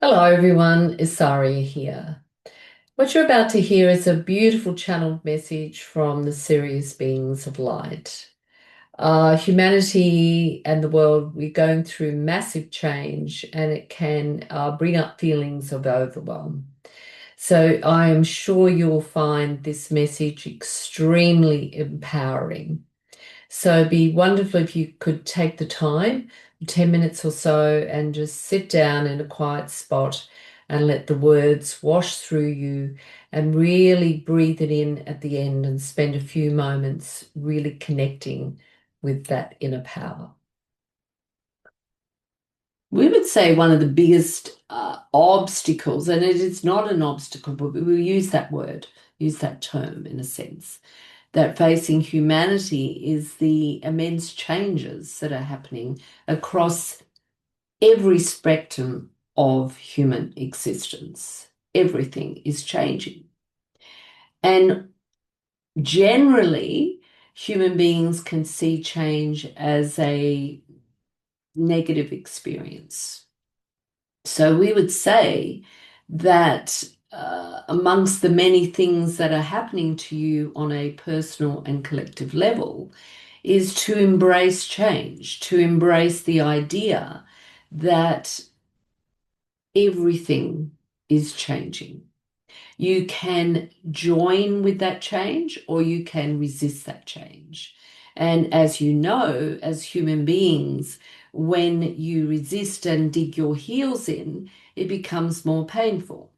Hello everyone, Isaria here. What you're about to hear is a beautiful channeled message from the Sirius Beings of Light. Humanity and the world, we're going through massive change and it can bring up feelings of overwhelm. So I am sure you'll find this message extremely empowering. So it'd be wonderful if you could take the time, 10 minutes or so, and just sit down in a quiet spot and let the words wash through you and really breathe it in at the end and spend a few moments really connecting with that inner power. We would say one of the biggest obstacles, and it is not an obstacle, but we will use that word, use that term in a sense, that facing humanity is the immense changes that are happening across every spectrum of human existence. Everything is changing. And generally, human beings can see change as a negative experience. So we would say that amongst the many things that are happening to you on a personal and collective level is to embrace change, to embrace the idea that everything is changing. You can join with that change or you can resist that change. And as you know, as human beings, when you resist and dig your heels in, it becomes more painful.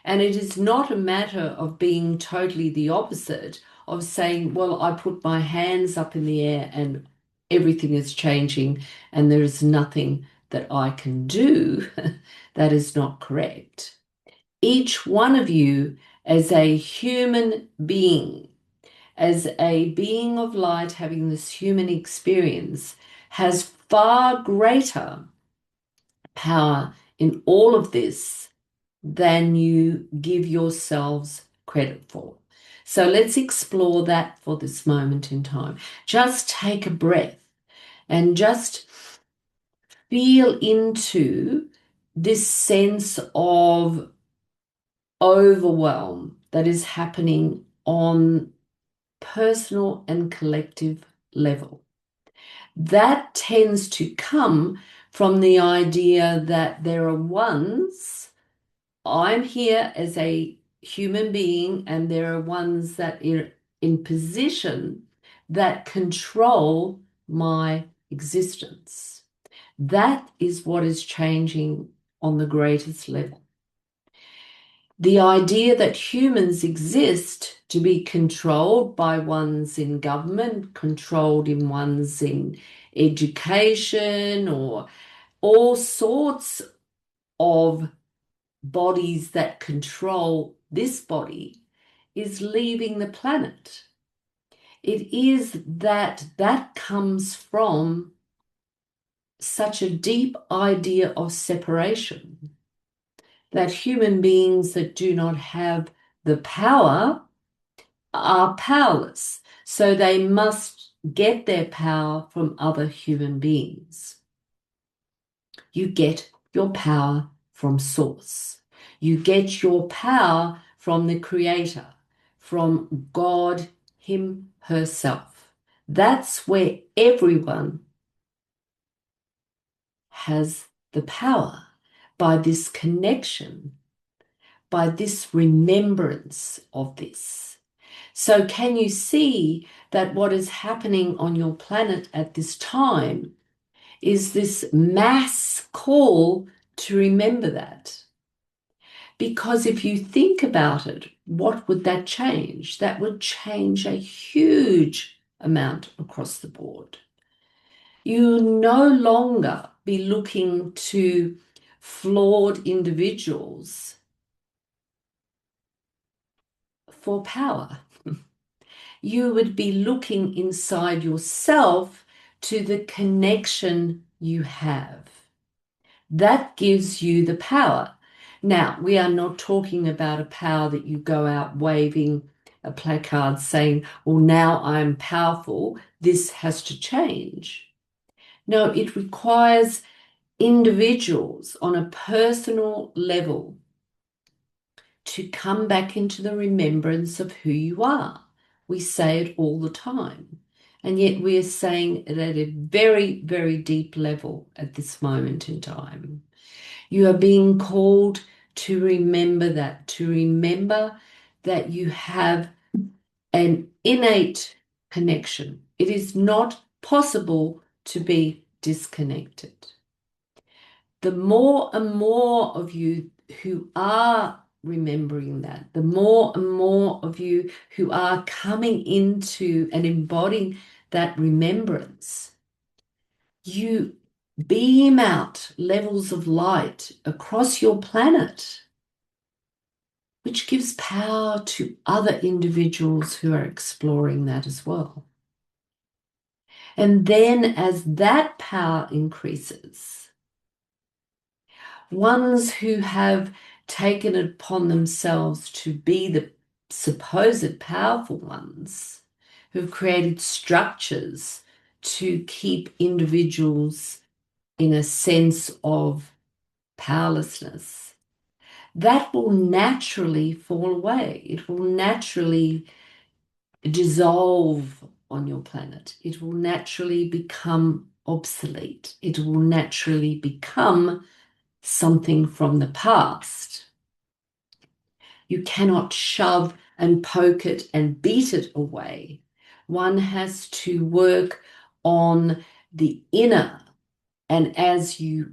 And it is not a matter of being totally the opposite, of saying, well, I put my hands up in the air and everything is changing and there is nothing that I can do. That is not correct. Each one of you, as a human being, as a being of light having this human experience, has far greater power in all of this than you give yourselves credit for. So let's explore that for this moment in time. Just take a breath and just feel into this sense of overwhelm that is happening on personal and collective level. That tends to come from the idea that there are ones, I'm here as a human being, and there are ones that are in position that control my existence. That is what is changing on the greatest level. The idea that humans exist to be controlled by ones in government, controlled in ones in education, or all sorts of bodies that control this body is leaving the planet. It is that comes from such a deep idea of separation that human beings that do not have the power are powerless. So they must get their power from other human beings. You get your power from Source. You get your power from the Creator, from God Him, herself. That's where everyone has the power, by this connection, by this remembrance of this. So can you see that what is happening on your planet at this time is this mass call to remember that? Because if you think about it, what would that change? That would change a huge amount across the board. You no longer be looking to flawed individuals for power. You would be looking inside yourself to the connection you have. That gives you the power. Now, we are not talking about a power that you go out waving a placard saying, well, now I'm powerful, this has to change. No, it requires individuals on a personal level to come back into the remembrance of who you are. We say it all the time. And yet we are saying it at a very, very deep level at this moment in time. You are being called to remember that you have an innate connection. It is not possible to be disconnected. The more and more of you who are remembering that, the more and more of you who are coming into and embodying that remembrance, you beam out levels of light across your planet, which gives power to other individuals who are exploring that as well. And then as that power increases, ones who have taken it upon themselves to be the supposed powerful ones, who've created structures to keep individuals in a sense of powerlessness, that will naturally fall away. It will naturally dissolve on your planet. It will naturally become obsolete. It will naturally become something from the past. You cannot shove and poke it and beat it away. One has to work on the inner, and as you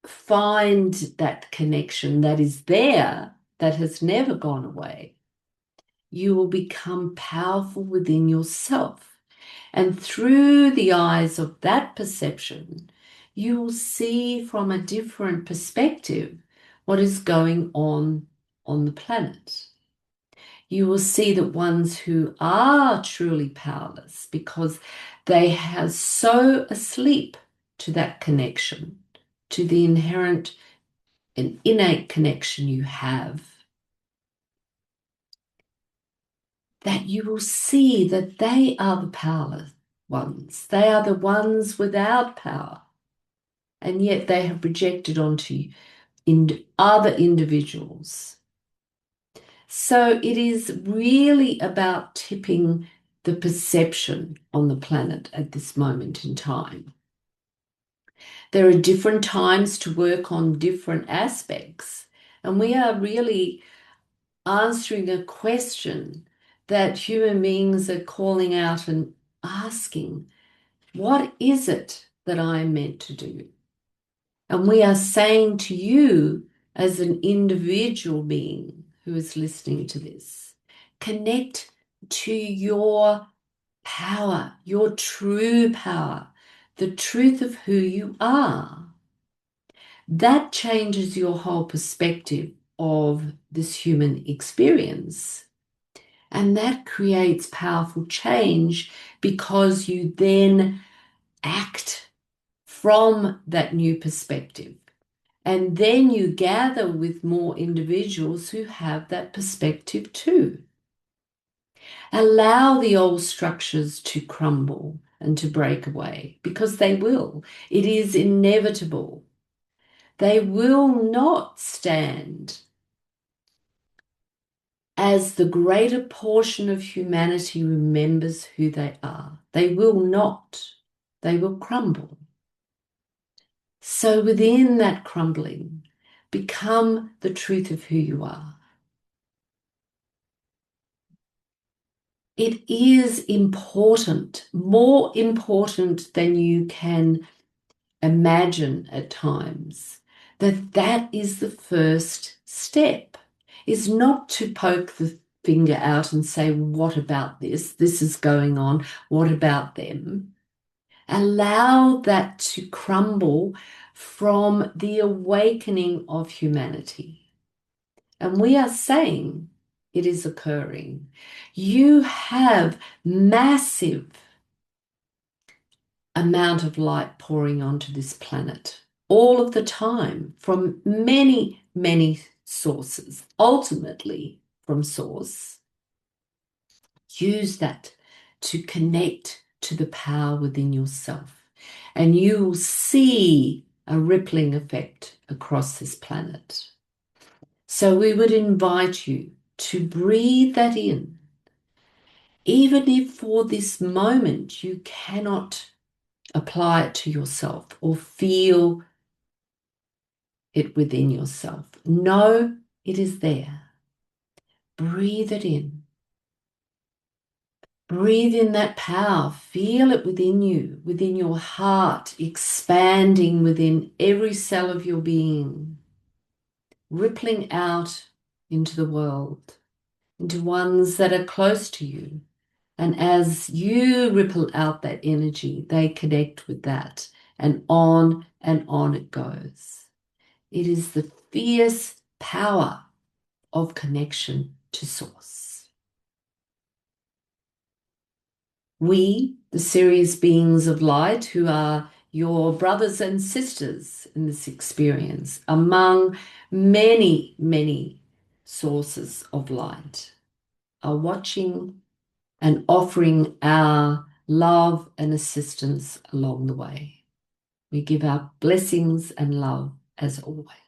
find that connection that is there, that has never gone away, you will become powerful within yourself. And through the eyes of that perception, you will see from a different perspective what is going on the planet. You will see that ones who are truly powerless, because they are so asleep to that connection, to the inherent and innate connection you have, that you will see that they are the powerless ones. They are the ones without power. And yet they have projected onto other individuals. So it is really about tipping the perception on the planet at this moment in time. There are different times to work on different aspects, and we are really answering a question that human beings are calling out and asking, what is it that I am meant to do? And we are saying to you as an individual being who is listening to this, connect to your power, your true power, the truth of who you are. That changes your whole perspective of this human experience. And that creates powerful change because you then act from that new perspective. And then you gather with more individuals who have that perspective too. Allow the old structures to crumble and to break away, because they will. It is inevitable. They will not stand as the greater portion of humanity remembers who they are. They will not. They will crumble. So within that crumbling, become the truth of who you are. It is important, more important than you can imagine at times, that is the first step, is not to poke the finger out and say, what about this? This is going on. What about them? Allow that to crumble from the awakening of humanity. And we are saying it is occurring. You have massive amount of light pouring onto this planet all of the time from many, many sources, ultimately from source. Use that to connect to the power within yourself, and you will see a rippling effect across this planet. So we would invite you to breathe that in, even if for this moment you cannot apply it to yourself or feel it within yourself. Know it is there. Breathe it in. Breathe in that power. Feel it within you, within your heart, expanding within every cell of your being, rippling out into the world, into ones that are close to you. And as you ripple out that energy, they connect with that, and on it goes. It is the fierce power of connection to Source. We, the Sirius Beings of Light, who are your brothers and sisters in this experience, among many, many sources of light, are watching and offering our love and assistance along the way. We give our blessings and love as always.